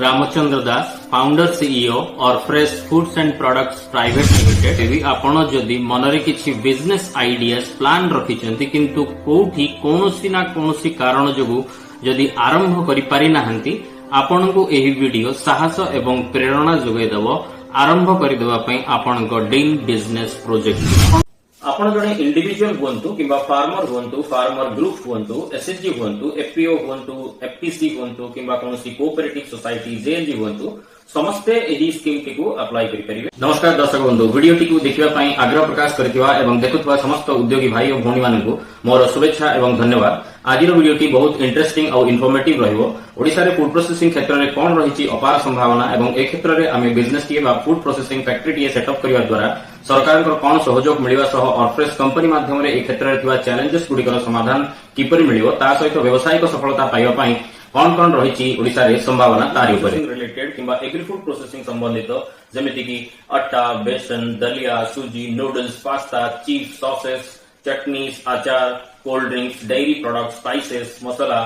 रामचंद्र दास, founder CEO और fresh foods and products private limited. एवं आपण जदि मनरे किछि बिजनेस आइडियाज प्लान रखिछन्ति किंतु कोठी कोनोसी ना कोनोसी कारण जोगु जदि आरंभ करि पारि नाहंती आपनको एही वीडियो साहस एवं प्रेरणा जोगै देबो आरंभ करि देबा पई आपनको ड्रीम बिजनेस प्रोजेक्ट। आपण जने इंडिविजुअल हुंतु किबा फार्मर ग्रुप हुंतु एसएचजी हुंतु एफपीओ हुंतु एफपीसी हुंतु किबा कोनोसी कोऑपरेटिव सोसाइटी जेएलजी हुंतु समस्ते एही स्कीम टिकु अप्लाई करि परिबे। नमस्कार दर्शक बंधु, वीडियो टिकु देखिबा पई आग्रह प्रकाश करथिबा एवं देखुथबा समस्त उद्योगी भाई और भौणी मानकु मोर शुभेच्छा एवं धन्यवाद। आज वीडियो टी बहुत इंटरेस्टिंग और इनफॉर्मेटिव रहिबो। ओडिसा रे फूड प्रोसेसिंग क्षेत्र में कौन रही अपार संभावना एवं ए क्षेत्र में आम business T food processing factory T setup करने द्वारा सरकार कौन सहयोग मिलवा सह ऑर्फ्रेश कंपनी माध्यम ए क्षेत्र में चैलेंजेस गुड़िकर समाधान किपरि मिलिबो ता सहित व्यावसायिक सफलता पाइबा कौन कौन रही ओडिसा रे संभावना तारि उपर रिलेटेड किंबा एग्री फूड प्रोसेसिंग संबंधित जमिति कि अट्टा, बेसन, दलिया, सूजी, नूडल्स, पास्ता, चीज, सॉसेस, चटनीस, आचार, cold drinks, dairy product, spices, मसला,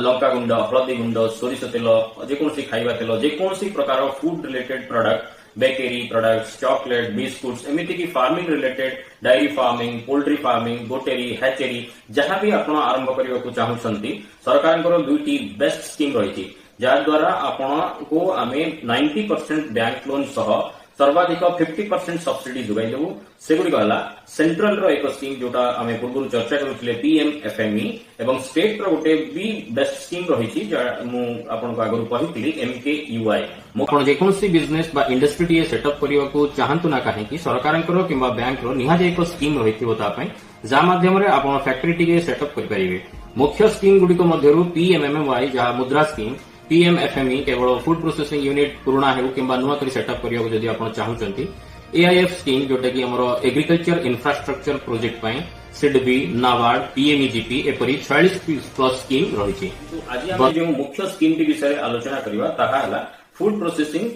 लंका गुंड, हलदी गुंड, सोरिष तेल, जेकोसी खाइबा तेल, जेकोसी प्रकार food related product, bakery products, chocolate, biscuits, एमिति की farming related dairy farming, poultry farming, goatery, hatchery जहां भी आपण आरंभ करने को चाहूछंती सरकार दुईटी बेस्ट स्कीम रही जहाद्वारा आपण को आमे 90% बैंक लोन सह सर्वाधिक 50% सब्सिडी जोगाई देबू। सेगुड़िक है सेंट्रल रो एक स्कीम जोटा आम पूर्व चर्चा करुले पीएमएफएमई एवं स्टेट रो गोटे भी बेस्ट स्कीम रही आगु कही एमकेयूआई। जेकोसी बिजनेस बा इंडस्ट्री टी सेटअप करने को चाहतु ना कहीं सरकार कि बैंक रो निहाती एक स्कीम रही जहाँ माध्यम आप फैक्ट्री टी सेटअप करेंगे। मुख्य स्कीम गुड़िक पीएमएमवाई जहाँ मुद्रा स्कीम, पीएमएफएमई केवल फूड प्रोसेसिंग यूनिट पुराना हो कि नुआ कर सेटअप करने जदि आप चाहते, एआईएफ स्कीम जोटा कि आमर agriculture infrastructure project SIDBI, NABARD, PMEGP एपरी 46+ स्कीम रही। आज जो मुख्य स्कीम टी विषय आलोचना करवा food processing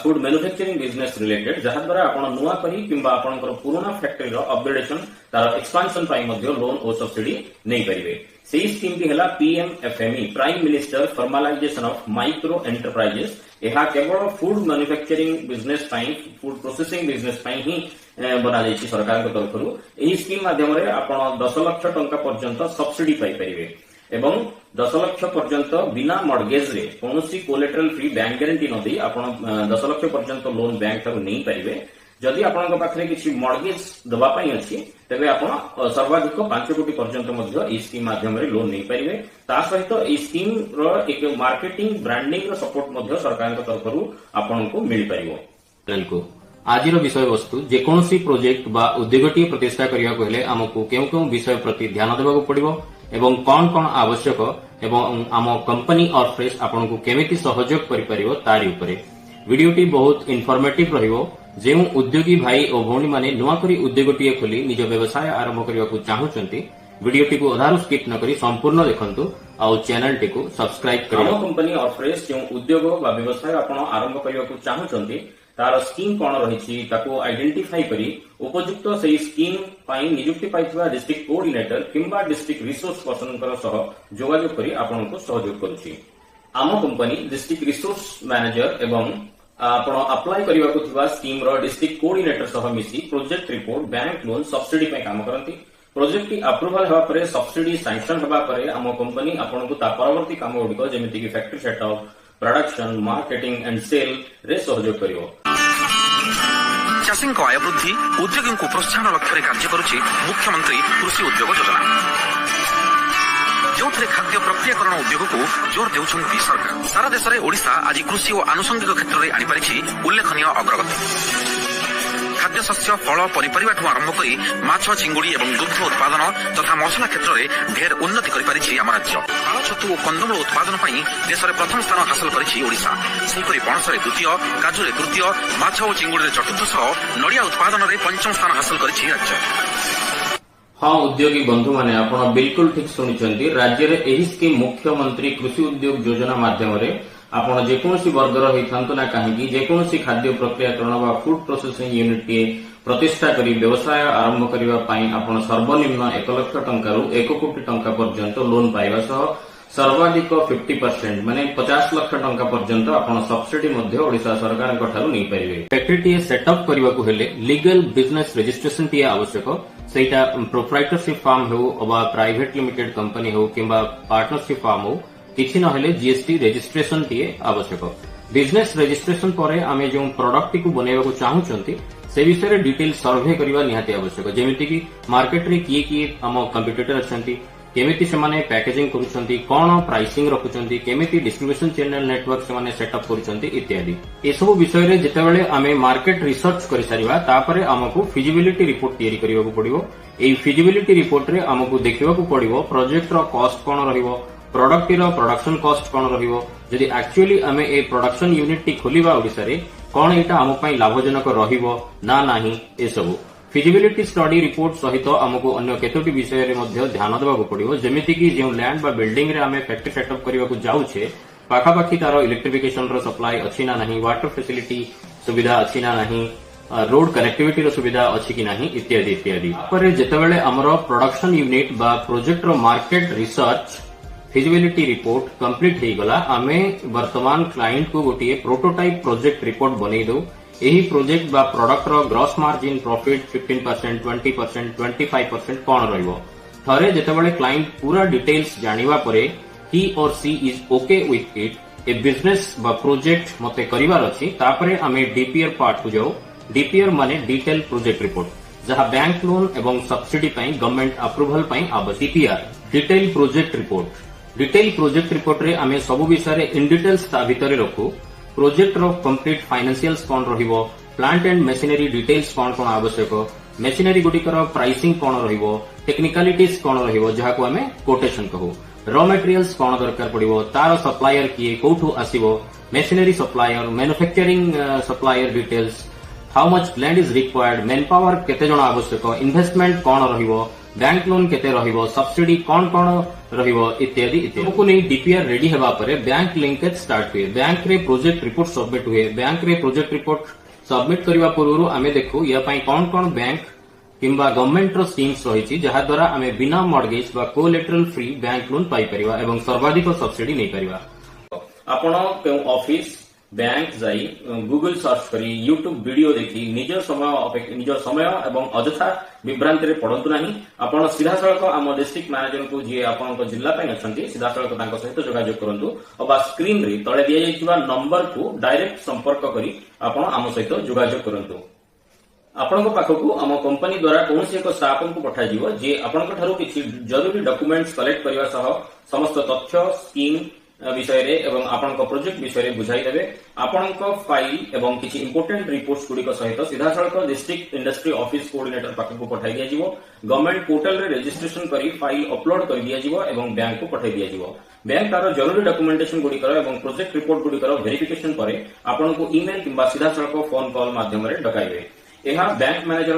food manufacturing business related जहाद्वारा आप नुआ करी किंबा आपनकर पुराना फैक्ट्री रो अपग्रेडेशन तार एक्सपांशन पाई मध्य लोन और सब्सिडी नहीं परिबे। सेही स्कीम टी हला PMFME prime minister formalisation of micro enterprises. यह केवल फूड मैन्युफैक्चरिंग बिजनेस पाई फूड प्रोसेसिंग बिजनेस पाई ही बना जायछि सरकार के तरफ। एही स्कीम माध्यम रे आपण 10 लाख टंका पर्यंत सब्सिडी पाई परिबे एवं 10 लाख पर्यंत बिना मॉर्गेज रे कोनोसी कोलेटरल फ्री बैंक गारंटी न दी आपण 10 लाख पर्यंत लोन बैंक ठाରୁ नहीं पारिबे। जदि आपनका पाखरे किछि मॉर्गेज दबा पई अछि तबे आपण सर्वाधिक 5 कोटी पर्यंत मध्य ई स्कीम माध्यम रे लोन नहीं पारिबे। ता सहित ई स्कीम रो एक मार्केटिंग ब्रांडिंग रो सपोर्ट मध्य सरकार के तरफरु आपनको मिल परिबो। आज विषय वस्तु जेकोसी प्रोजेक्ट बा उद्योगटी प्रतिष्ठा करने को हेले आमको केउ केउ विषय प्रति ध्यान देबाक पड़िबो एवं कौन कौन आवश्यक एवं आम कंपनी और फ्रेश आपन को केमिति सहयोग करि परिबो तारि उपरे वीडियोटी बहुत इनफॉर्मेटिव रहिबो। जे उद्योगी भाई और भौणी माने नुआ करी उद्योगटी खोली निज व्यवसाय आरंभ करने को चाहूचंती वीडियोटी को अधारू स्किप न करी संपूर्ण देखंतु और चैनल टी को सब्सक्राइब करियो। आम कंपनी और फ्रेश जो उद्योग बा व्यवसाय आपन आरंभ करने को चाहूचंती तार स्कीम कौन रही आइडेंटिफाई करी उपयुक्त से स्कीम पाई नियुक्ति पाइथिबा डिस्ट्रिक्ट कोऑर्डिनेटर किंबा डिस्ट्रिक्ट रिसोर्स पर्सन सह जोगाजोग करी आपन को सहयोग करूछि। आम कंपनी डिस्ट्रिक्ट रिसोर्स मैनेजर एवं आपण अप्लाई करबा को थिबा स्कीम रो डिस्ट्रिक्ट कोऑर्डिनेटर सह मिसी project report bank loan subsidy पे काम करंती। प्रोजेक्ट की अप्रूवल हेबा परे सब्सिडी सैंक्शन हेबा परे आम कंपनी आपन को ता परवर्ती काम गुडिक जेमिति कि factory setup, production, marketing and sale रे सहयोग करिवो। चाषी आय वृद्धि उद्योगी को प्रोत्साहन लक्ष्य कार्य करुच्ची मुख्यमंत्री कृषि उद्योग योजना जो खाद्य प्रक्रियाकरण उद्योग को जोर देउछन्ति सरकार। सारा देश में ओडिशा आज कृषि और आनुषंगिक क्षेत्र में आनीपारी उल्लेखनीय अग्रगति। खाद्य शस्य, फल, पनीपरिया ठू आरंभ कर माछ, चिंगुड़ी और दुग्ध उत्पादन तथा मसला क्षेत्र में ढेर उन्नति करिपारिछि आम राज्य। पाल छतु और कंदमूल उत्पादन पर देश में प्रथम स्थान हासिल करिछि ओडिशा। सेहिपरि पणसरे द्वितीय, काजुरे तृतीय, माछ और चिंगुड़ी चतुर्थ सह नड़िया उत्पादन में पंचम स्थान हासिल करिछि राज्य। हाँ उद्योगी बंधु माने आपण बिल्कुल ठीक सुनिचंती। राज्य रे एही स्कीम मुख्यमंत्री कृषि उद्योग योजना माध्यम रे आपण जेकोसी वर्गर होइथांतु ना काहेकि जेकोसी खाद्य प्रक्रियाकरण वा फूड प्रोसेसिंग यूनिट के प्रतिष्ठा करी व्यवसाय आरंभ करिबा पई आपण सर्वनिम्न 1 लाख टंका रु 1 कोटी टंका पर्यंत लोन पाइबा सह सर्वाधिक 50% माने 50 लाख टंका पर्यंत आपण सब्सिडी मध्य ओडिशा सरकार नहीं पारे। फैक्ट्री सेटअप करने को हेले लीगल बिजनेस रजिस्ट्रेशन टी आवश्यक। सेटा प्रोप्राइटरशिप फार्म हो अबा प्राइवेट लिमिटेड कंपनी हो किंबा पार्टनरशिप फार्म हो किछि न हेले जीएसटी रजिस्ट्रेशन टी आवश्यक। बिजनेस रजिस्ट्रेशन पर आमे जो प्रोडक्ट को बनैबा को चाहूचंती से विषय डिटेल सर्वे करबा निहाती आवश्यक। जेमिति कि मार्केट रे किए हम कंपिटिटर अछंती केमिति से पैकेजिंग करुछंती कोन प्राइसिंग रखुछंती केमिति डिस्ट्रीब्यूशन चैनल नेटवर्क से सेटअप करुछंती इत्यादि ए सब विषय रे जेतेबेले आमे मार्केट रिसर्च करि सारिबा तापरे हमकु फिजिबिलिटी रिपोर्ट तयारी करिबाकू पड़िबो। एई फिजिबिलिटी रिपोर्ट रे हमकु देखिबाकू पड़िबो प्रोजेक्ट रो कॉस्ट कोन रहिबो प्रोडक्ट रो प्रोडक्शन कॉस्ट कोन रहिबो जदि एक्चुअली आमे ए प्रोडक्शन यूनिट टी खोलिबा ओडिसा रे कोन एटा हम पई लाभजनक रहिबो ना नाही ए सब फिजिबिलिटी स्टडी रिपोर्ट सहित आमको अन्य केतोटी विषय रे मध्य ध्यान देबाकू पड़िबो। जेमिति कि जो लैंड बा बिल्डिंग रे आमे फैक्ट्री सेटअप करबाकू जाउछे पाखापाखी तार इलेक्ट्रिफिकेशन रो सप्लाई अछि ना नाही वाटर फैसिलिटी सुविधा अछि ना नाही रोड कनेक्टिविटी रो सुविधा अछि कि नाही इत्यादि इत्यादि। पर जेतेबेले हमरो प्रोडक्शन यूनिट बा प्रोजेक्ट रो market research feasibility report complete हो गला आमे वर्तमान क्लाइंट को गोटे प्रोटोटाइप प्रोजेक्ट रिपोर्ट बनै दो। यही प्रोजेक्ट बा प्रोडक्ट रो ग्रॉस मार्जिन प्रॉफिट 15%, 20%, 25% कोन रहइबो। थरे जेतेबेले क्लाइंट पूरा डिटेल्स जानिबा परे ही और she is okay with it ए बिजनेस बा प्रोजेक्ट मते करिवार अछि तापरे आमे डीपीआर पार्ट को जाऊ। डीपीआर माने डिटेल प्रोजेक्ट रिपोर्ट जहां बैंक लोन एवं सब्सिडी पई गवर्नमेंट अप्रूवल पई आवश्यक। DPR detail project report detail project report रे आमे सब विषय रे इन डिटेल्स ता भितरे रखू। प्रोजेक्ट रो कंप्लीट फाइनेंशियल्स कोन रहिबो प्लांट एंड मशीनरी डिटेल्स कोन कोन आवश्यक मशीनरी गुडिकर प्राइसिंग कोन रहिबो टेक्निकलिटीज कोन रहिबो जहा को हमें कोटेशन कहू। रॉ मटेरियल्स कोन दरकार पड़िबो तार सप्लायर किए कोठू आसीबो machinery supplier manufacturing supplier details how much land is required man power केते जण आवश्यक इन्वेस्टमेंट कोन रहिबो बैंक लोन केते रहिबो सब्सिडी कोन कोन रहिबो इत्यादि इत्यादि को नहीं। डीपीआर रेडी हेबा परे बैंक लिंकेज स्टार्ट हुए बैंक रे प्रोजेक्ट रिपोर्ट सबमिट हुए। बैंक रे प्रोजेक्ट रिपोर्ट सबमिट करबा पूर्व आमे देखू या पई कोन कोन बैंक किंबा गवर्नमेंट रो स्कीम्स रहिछि जहा द्वारा आमे बिना मॉर्गेज बा कोलेटरल फ्री बैंक लोन पाई परिबा एवं सर्वाधिक सब्सिडी नै परिबा। आपण के ऑफिस बैंक जाई गूगल सर्च करी यूट्यूब वीडियो देखी निज समय एवं अजथा विभ्रांति रे पड़ंतु नाही। आपण सीधा सड़क आम डिस्ट्रिक्ट मैनेजर को जी आपण जिला पे अछंती सीधा सड़क तांको सहित जोगाजोग करंतु और स्क्रीन रे तळे दिया जाइतिबा नंबर को डायरेक्ट संपर्क करी आपण आम सहित जोगाजोग करंतु। आपनको पाखकू आम कंपनी द्वारा कौन एक स्टाफ को पठा जीवो जे आपनको ठारू किछि जरूरी डॉक्यूमेंट्स कलेक्ट करबा सह समस्त तथ्य स्कीम विषय रे एवं आपनको प्रोजेक्ट विषय रे बुझाई देबे। आपनको फाइल एवं किछि इंपोर्टेंट रिपोर्ट्स गुडी को सहित सीधा सड़क डिस्ट्रिक्ट इंडस्ट्री ऑफिस कोऑर्डिनेटर पाखकू पठाई दिया जीवो। गवर्नमेंट पोर्टल रे रजिस्ट्रेशन करी फाइल अपलोड कर दिया जीवो एवं बैंक को पठाई दिया जीवो। बैंक तार जरूरी डॉक्यूमेंटेशन गुडी कर एवं प्रोजेक्ट रिपोर्ट गुडी कर वेरिफिकेशन परे आपनको ईमेल किंबा सीधा सड़क फोन कॉल माध्यम रे डकाइबे। यह बैंक मैनेजर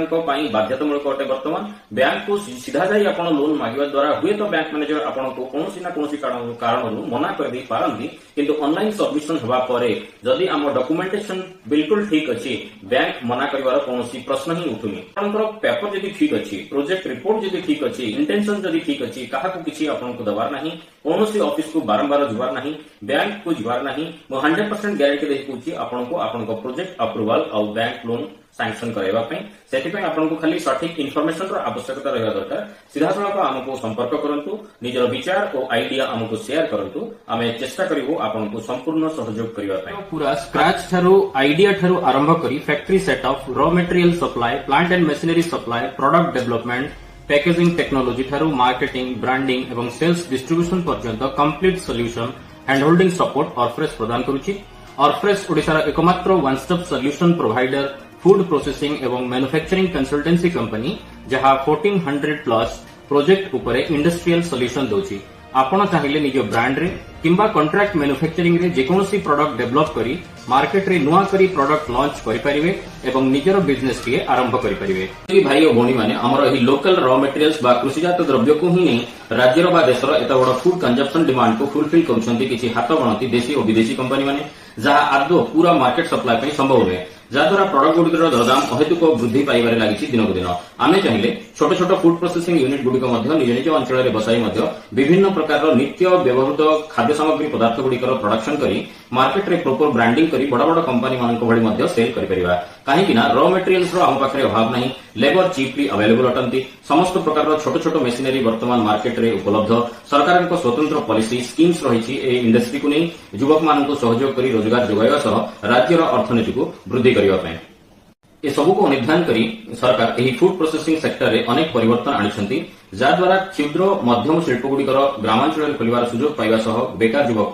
बाध्यतामूलक अटे। वर्तमान बैंक को सीधा जाई आपण लोन मागिबा द्वारा हुए तो बैंक मैनेजर आपण को कोनोसी ना कोनोसी कारण मना कर दे पारंती किंतु ऑनलाइन सबमिशन होबा परे जदि आम डॉक्यूमेंटेशन बिल्कुल ठीक अछि बैंक मना करिवार कोनोसी प्रश्न ही उठुनी। आपनकर पेपर जदि ठीक अछि प्रोजेक्ट रिपोर्ट जदि ठीक अछि इंटेंशन जदि ठीक अछि काहा को किछि आपण को दबार नाही कोनोसी ऑफिस को बारंबार जुवार नाही बैंक को जुवार नाही। मो 100% गारंटी देहि कुछि आपण को आपनकर प्रोजेक्ट अप्रूवल और बैंक लोन सैंक्शन करबा पई सेति आपको खाली सठिक इनफॉरमेशन रो आवश्यकता रहबा दरकार। सीधा सड़क आमको संपर्क करंतु निजर विचार और आइडिया आमको शेयर करंतु आमे चेष्टा करिवो आपनको संपूर्ण सहयोग करबा पई। पूरा स्क्रैच थारो आइडिया थारो आरंभ करी factory setup raw material supply plant and machinery supply product development packaging technology थारो मार्केटिंग ब्रांडिंग एवं सेल्स डिस्ट्रीब्यूशन पर्यंत complete solution hand holding support Orfresh प्रदान करूची। ऑरफ्रेश ओडिसा एकमात्र one stop solution provider food processing एवं मैन्युफैक्चरिंग कंसल्टेंसी कंपनी जहां 1400 plus project उपरे industrial solution दोची। आपण चाहिए निज ब्रांड रे किंबा कॉन्ट्रैक्ट मैन्युफैक्चरिंग रे जेकोसी प्रोडक्ट डेवलप करी मार्केट रे नुआ करी प्रोडक्ट लॉन्च करि परिवे एवं निजर बिजनेस टिए आरंभ करि परिवे। भाई और भौणी माने हमर एही लोकल रॉ मटेरियल्स बा कृषिजात द्रव्य को ही राज्यर बा देशर एत बड़ फूड कंजम्पशन डिमांड को फुलफिल करूछंती किछि हाथ गणती देशी और विदेशी कंपनी माने जहां आदो पूरा मार्केट सप्लाई पे संभव है ଯାହାଦ୍ୱାରା ପ୍ରଡକ୍ଟ ଗୁଡ଼ିକର ଦରଦାମ ଅହେତୁକ ବୃଦ୍ଧି ପାଇବାରେ ଲାଗିଛି ଦିନକୁ ଦିନ। ଆମେ ଚାହିଁଲେ ଛୋଟ ଛୋଟ ଫୁଡ୍ ପ୍ରୋସେସିଂ ୟୁନିଟ୍ ଗୁଡ଼ିକ ମଧ୍ୟ ନିଜ ନିଜ ଅଞ୍ଚଳରେ ବସାଇ ମଧ୍ୟ ବିଭିନ୍ନ ପ୍ରକାରର ନିତ୍ୟ ବ୍ୟବହୃତ ଖାଦ୍ୟ ସାମଗ୍ରୀ ପଦାର୍ଥ ଗୁଡ଼ିକର ପ୍ରଡକ୍ସନ କରି ମାର୍କେଟରେ ପ୍ରପର ବ୍ରାଣ୍ଡିଂ କରି ବଡ଼ ବଡ଼ କମ୍ପାନୀ ମାନଙ୍କ ଭଳି ମଧ୍ୟ ସେଲ୍ କରିପାରିବା। କାହିଁକି ନା ର ମେଟେରିଆଲ୍ସର ଆମ ପାଖରେ ଅଭାବ ନାହିଁ, ଲେବର ଚିପ୍ଲି ଆଭେଲେବଲ୍ ଅଟନ୍ତି, ସମସ୍ତ ପ୍ରକାରର ଛୋଟ ଛୋଟ ମେସିନାରୀ ବର୍ତ୍ତମାନ ମାର୍କେଟରେ ଉପଲବ୍ଧ, ସରକାରଙ୍କ ସ୍ୱତନ୍ତ୍ର ପଲିସି ସ୍କିମ୍ସ ରହିଛି ଏହି ଇଣ୍ଡଷ୍ଟ୍ରିକୁ ନେଇ ଯୁବକମାନଙ୍କୁ ସହଯୋଗ କରି ରୋଜଗାର ଯୋଗାଇବା ସହ ରାଜ୍ୟର ଅର୍ଥନୀତିକୁ ବୃଦ୍ଧି କରିବା ପାଇଁ। ଏସବୁକୁ ଅନୁଧ୍ୟାନ କରି ସରକାର ଏହି ଫୁଡ୍ ପ୍ରୋସେସିଂ ସେକ୍ଟରରେ ଅନେକ ପରିବର୍ତ୍ତନ ଆଣିଛନ୍ତି, ଯାହାଦ୍ୱାରା କ୍ଷୁଦ୍ର ମଧ୍ୟମ ଶିଳ୍ପଗୁଡ଼ିକର ଗ୍ରାମାଞ୍ଚଳରେ ଖୋଲିବାର ସୁଯୋଗ ପାଇବା ସହ ବେକାର ଯୁବକ,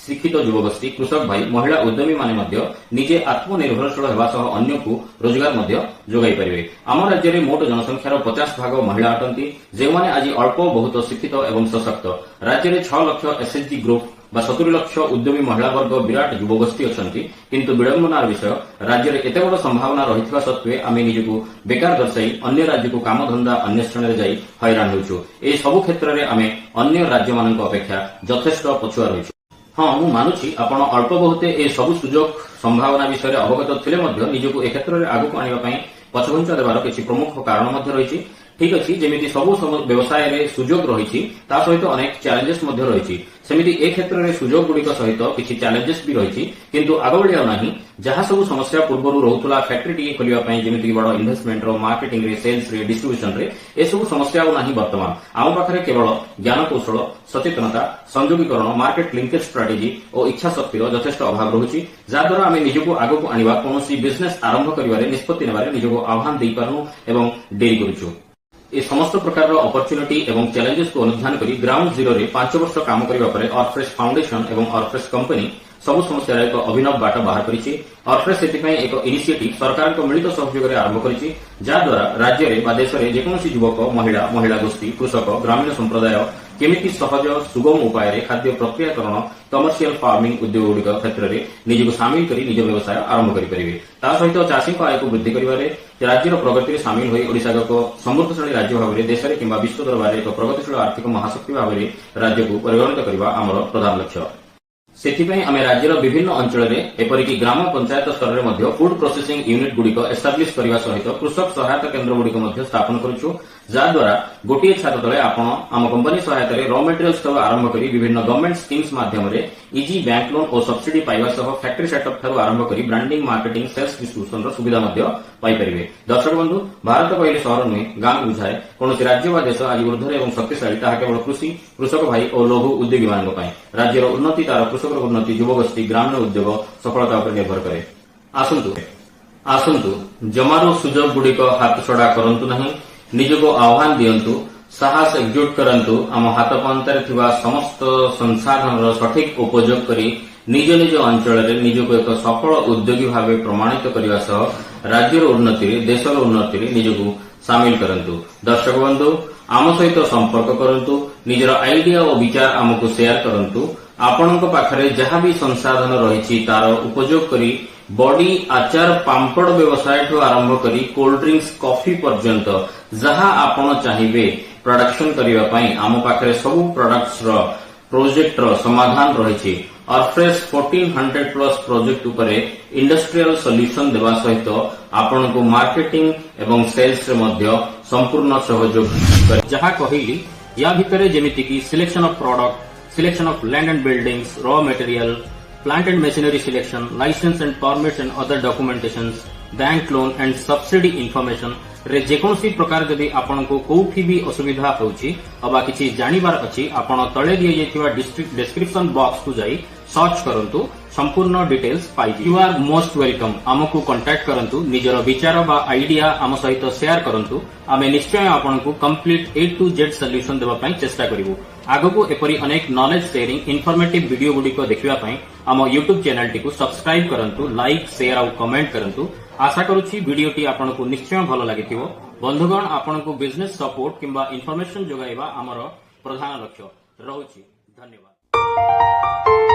ଶିକ୍ଷିତ ଯୁବଗୋଷ୍ଠୀ, କୃଷକ ଭାଇ, ମହିଳା ଉଦ୍ୟମୀମାନେ ମଧ୍ୟ ନିଜେ ଆତ୍ମନିର୍ଭରଶୀଳ ହେବା ସହ ଅନ୍ୟକୁ ରୋଜଗାର ମଧ୍ୟ ଯୋଗାଇ ପାରିବେ। ଆମ ରାଜ୍ୟରେ ମୋଟ ଜନସଂଖ୍ୟାର 50% ମହିଳା ଅଟନ୍ତି, ଯେଉଁମାନେ ଆଜି ଅଳ୍ପ ବହୁତ ଶିକ୍ଷିତ ଏବଂ ସଶକ୍ତ। ରାଜ୍ୟରେ 6 ଲକ୍ଷ ଏସ୍ଏଚ୍ଜି ଗ୍ରୁପ ବା 70 ଲକ୍ଷ ଉଦ୍ୟମୀ ମହିଳା ବର୍ଗ ବିରାଟ ଯୁବଗୋଷ୍ଠୀ ଅଛନ୍ତି, କିନ୍ତୁ ବିଡ଼ମ୍ବନାର ବିଷୟ ରାଜ୍ୟରେ ଏତେ ବଡ଼ ସମ୍ଭାବନା ରହିଥିବା ସତ୍ତ୍ୱେ ଆମେ ନିଜକୁ ବେକାର ଦର୍ଶାଇ ଅନ୍ୟ ରାଜ୍ୟକୁ କାମଧନ୍ଦା ଅନ୍ୱେଷଣରେ ଯାଇ ହଇରାଣ ହେଉଛୁ। ଏହି ସବୁ କ୍ଷେତ୍ରରେ ଆମେ ଅନ୍ୟ ରାଜ୍ୟମାନଙ୍କ ଅପେକ୍ଷା ଯଥେଷ୍ଟ ପଛୁଆ ରହିଛୁ। ହଁ, ମୁଁ ମାନୁଛି ଆପଣ ଅଳ୍ପ ବହୁତେ ଏ ସବୁ ସୁଯୋଗ ସମ୍ଭାବନା ବିଷୟରେ ଅବଗତ ଥିଲେ ମଧ୍ୟ ନିଜକୁ ଏ କ୍ଷେତ୍ରରେ ଆଗକୁ ଆଣିବା ପାଇଁ ପଛଘୁଞ୍ଚା ଦେବାର କିଛି ପ୍ରମୁଖ କାରଣ ମଧ୍ୟ ରହିଛି। ଠିକ୍ ଅଛି, ଯେମିତି ସବୁ ବ୍ୟବସାୟରେ ସୁଯୋଗ ରହିଛି ତା ସହିତ ଅନେକ ଚ୍ୟାଲେଞ୍ଜେସ୍ ମଧ୍ୟ ରହିଛି, ସେମିତି ଏ କ୍ଷେତ୍ରରେ ସୁଯୋଗ ଗୁଡ଼ିକ ସହିତ କିଛି ଚ୍ୟାଲେଞ୍ଜେସ୍ ବି ରହିଛି, କିନ୍ତୁ ଆଗଭଳି ଆଉ ନାହିଁ। ଯାହା ସବୁ ସମସ୍ୟା ପୂର୍ବରୁ ରହୁଥିଲା ଫ୍ୟାକ୍ଟ୍ରିଟିଏ ଖୋଲିବା ପାଇଁ, ଯେମିତିକି ବଡ଼ ଇନଭେଷ୍ଟମେଣ୍ଟର, ମାର୍କେଟିଂରେ, ସେଲ୍ସରେ, ଡିଷ୍ଟ୍ରିବ୍ୟୁସନରେ, ଏସବୁ ସମସ୍ୟା ଆଉ ନାହିଁ। ବର୍ତ୍ତମାନ ଆମ ପାଖରେ କେବଳ ଜ୍ଞାନକୌଶଳ, ସଚେତନତା, ସଂଯୋଗୀକରଣ, ମାର୍କେଟ ଲିଙ୍କେଜ ଷ୍ଟ୍ରାଟେଜି ଓ ଇଚ୍ଛା ଶକ୍ତିର ଯଥେଷ୍ଟ ଅଭାବ ରହୁଛି, ଯାହାଦ୍ୱାରା ଆମେ ନିଜକୁ ଆଗକୁ ଆଣିବା, କୌଣସି ବିଜନେସ୍ ଆରମ୍ଭ କରିବାରେ, ନିଷ୍ପତ୍ତି ନେବାରେ ନିଜକୁ ଆହ୍ୱାନ ଦେଇପାରୁନୁ ଏବଂ ଡେରି କରୁଛୁ। ଏ ସମସ୍ତ ପ୍ରକାରର ଅପରଚ୍ୟୁନିଟି ଏବଂ ଚ୍ୟାଲେଞ୍ଜେସକୁ ଅନୁଧ୍ୟାନ କରି ଗ୍ରାଉଣ୍ଡ ଜିରୋରେ 5 ବର୍ଷ କାମ କରିବା ପରେ ଅର୍ଫ୍ରେଶ ଫାଉଣ୍ଡେସନ ଏବଂ ଅର୍ଫ୍ରେଶ କମ୍ପାନୀ ସବୁ ସମସ୍ୟାର ଏକ ଅଭିନବ ବାଟ ବାହାର କରିଛି। ଅର୍ଫ୍ରେଶ ସେଥିପାଇଁ ଏକ ଇନିସିଏଟିଭ ସରକାରଙ୍କ ମିଳିତ ସହଯୋଗରେ ଆରମ୍ଭ କରିଛି, ଯାହାଦ୍ୱାରା ରାଜ୍ୟରେ ବା ଦେଶରେ ଯେକୌଣସି ଯୁବକ, ମହିଳା ଗୋଷ୍ଠୀ, କୃଷକ, ଗ୍ରାମୀଣ ସମ୍ପ୍ରଦାୟ କେମିତି ସହଜ ସୁଗମ ଉପାୟରେ ଖାଦ୍ୟ ପ୍ରକ୍ରିୟାକରଣ, କମର୍ସିଆଲ ଫାର୍ମିଂ ଉଦ୍ୟୋଗଗୁଡ଼ିକ କ୍ଷେତ୍ରରେ ନିଜକୁ ସାମିଲ କରି ନିଜ ବ୍ୟବସାୟ ଆରମ୍ଭ କରିପାରିବେ। ତା ସହିତ ଚାଷୀଙ୍କ ଆୟକୁ ବୃଦ୍ଧି କରିବାରେ, ରାଜ୍ୟର ପ୍ରଗତିରେ ସାମିଲ ହୋଇ ଓଡ଼ିଶାକୁ ଏକ ସମୃଦ୍ଧଶାଳୀ ରାଜ୍ୟ ଭାବରେ ଦେଶରେ କିମ୍ବା ବିଶ୍ୱ ଦରବାରରେ ଏକ ପ୍ରଗତିଶୀଳ ଆର୍ଥିକ ମହାଶକ୍ତି ଭାବରେ ରାଜ୍ୟକୁ ପରିଗଣିତ କରିବା ଆମର ପ୍ରଧାନ ଲକ୍ଷ୍ୟ। ସେଥିପାଇଁ ଆମେ ରାଜ୍ୟର ବିଭିନ୍ନ ଅଞ୍ଚଳରେ ଏପରିକି ଗ୍ରାମ ପଞ୍ଚାୟତ ସ୍ତରରେ ମଧ୍ୟ ଫୁଡ୍ ପ୍ରୋସେସିଂ ୟୁନିଟ୍ ଗୁଡ଼ିକ ଏଷ୍ଟାବ୍ଲିଶ କରିବା ସହିତ କୃଷକ ସହାୟତା କେନ୍ଦ୍ର ଗୁଡ଼ିକ ମଧ୍ୟ ସ୍ଥାପନ କରୁଛୁ, ଯାହାଦ୍ୱାରା ଗୋଟିଏ ଛାତ ତଳେ ଆପଣ ଆମ କମ୍ପାନୀ ସହାୟତାରେ ର ମେଟେରିଆଲ୍ସ ଠାରୁ ଆରମ୍ଭ କରି ବିଭିନ୍ନ ଗଭର୍ଣ୍ଣମେଣ୍ଟ ସ୍କିମ୍ସ ମାଧ୍ୟମରେ ଇଜି ବ୍ୟାଙ୍କ ଲୋନ୍ ଓ ସବସିଡି ପାଇବା ସହ ଫ୍ୟାକ୍ଟ୍ରି ସେଟଅପ୍ ଠାରୁ ଆରମ୍ଭ କରି ବ୍ରାଣ୍ଡିଂ, ମାର୍କେଟିଂ, ସେଲ୍ସ ଡିଷ୍ଟ୍ରିବ୍ୟୁସନର ସୁବିଧା ମଧ୍ୟ ପାଇପାରିବେ। ଦର୍ଶକ ବନ୍ଧୁ, ଭାରତ କହିଲେ ସହର ନୁହେଁ, ଗାଁକୁ ବୁଝାଏ। କୌଣସି ରାଜ୍ୟ ବା ଦେଶ ଆଜି ଉର୍ଦ୍ଧ୍ୱରେ ଏବଂ ଶକ୍ତିଶାଳୀ ତାହା କେବଳ କୃଷି, କୃଷକ ଭାଇ ଓ ଲଘୁ ଉଦ୍ୟୋଗୀମାନଙ୍କ ପାଇଁ। ରାଜ୍ୟର ଉନ୍ନତି, ତାର କୃଷକର ଉନ୍ନତି, ଯୁବଗୋଷ୍ଠୀ, ଗ୍ରାମୀଣ ଉଦ୍ୟୋଗ ସଫଳତା ଉପରେ ନିର୍ଭର କରେ। ଆସନ୍ତୁ ଜମାରୁ ସୁଯୋଗ ଗୁଡ଼ିକ ହାତଛଡ଼ା କରନ୍ତୁ ନାହିଁ, ନିଜକୁ ଆହ୍ୱାନ ଦିଅନ୍ତୁ, ସାହସ ଏକଜୁଟ କରନ୍ତୁ, ଆମ ହାତ ପାନ୍ତାରେ ଥିବା ସମସ୍ତ ସଂସାଧନର ସଠିକ ଉପଯୋଗ କରି ନିଜ ନିଜ ଅଞ୍ଚଳରେ ନିଜକୁ ଏକ ସଫଳ ଉଦ୍ୟୋଗୀ ଭାବେ ପ୍ରମାଣିତ କରିବା ସହ ରାଜ୍ୟର ଉନ୍ନତିରେ, ଦେଶର ଉନ୍ନତିରେ ନିଜକୁ ସାମିଲ କରନ୍ତୁ। ଦର୍ଶକ ବନ୍ଧୁ, ଆମ ସହିତ ସମ୍ପର୍କ କରନ୍ତୁ, ନିଜର ଆଇଡିଆ ଓ ବିଚାର ଆମକୁ ସେୟାର କରନ୍ତୁ। ଆପଣଙ୍କ ପାଖରେ ଯାହା ବି ସଂସାଧନ ରହିଛି ତାର ଉପଯୋଗ କରି ବଡି, ଆଚାର, ପାମ୍ପଡ଼ ବ୍ୟବସାୟଠୁ ଆରମ୍ଭ କରି କୋଲ୍ଡ ଡ୍ରିଙ୍କ୍ସ, କଫି ପର୍ଯ୍ୟନ୍ତ ଯାହା ଆପଣ ଚାହିଁବେ ପ୍ରଡକ୍ସନ କରିବା ପାଇଁ ଆମ ପାଖରେ ସବୁ ପ୍ରଡକ୍ଟସର ପ୍ରୋଜେକ୍ଟର ସମାଧାନ ରହିଛି। ଅର୍ଫ୍ରେଶ 1400+ ପ୍ରୋଜେକ୍ଟ ଉପରେ ଇଣ୍ଡଷ୍ଟ୍ରିଆଲ ସଲ୍ୟୁସନ ଦେବା ସହିତ ଆପଣଙ୍କୁ ମାର୍କେଟିଂ ଏବଂ ସେଲ୍ସରେ ମଧ୍ୟ ସମ୍ପୂର୍ଣ୍ଣ ସହଯୋଗ କରେ। ଯାହା କହିଲି, ୟା ଭିତରେ ଯେମିତିକି selection of product, selection of land and buildings, raw material, plant and machinery selection, license and permits and other documentations, bank loan and subsidy information रे जेकोसी प्रकार जदि आपनको कोठी भी असुविधा होउची अबा किछि जानिबार अछि आपण तळे दिए जेतिवा डिस्क्रिप्शन बॉक्स को जाई सर्च करंतु, संपूर्ण डिटेल्स पाई। You are most welcome. आमको कांटेक्ट करंतु, निजर विचार बा आइडिया आम सहित शेयर करंतु। आमे निश्चय आपनको complete A to Z solution देबा पई चेष्टा करिवु। आगको एपरी अनेक नॉलेज शेयरिंग इन्फॉर्मेटिव वीडियो गुडिको देखिबा पई आम YouTube चैनल टी को सब्सक्राइब करंतु, लाइक, शेयर और कमेंट करंतु। आशा करूछि वीडियोटी आपनको निश्चय भलो लागिथिबो। बंधुगण, आपनको बिजनेस सपोर्ट किंबा इन्फॉर्मेशन जोगाइबा हमर प्रधान लक्ष्य रहुछि। धन्यवाद।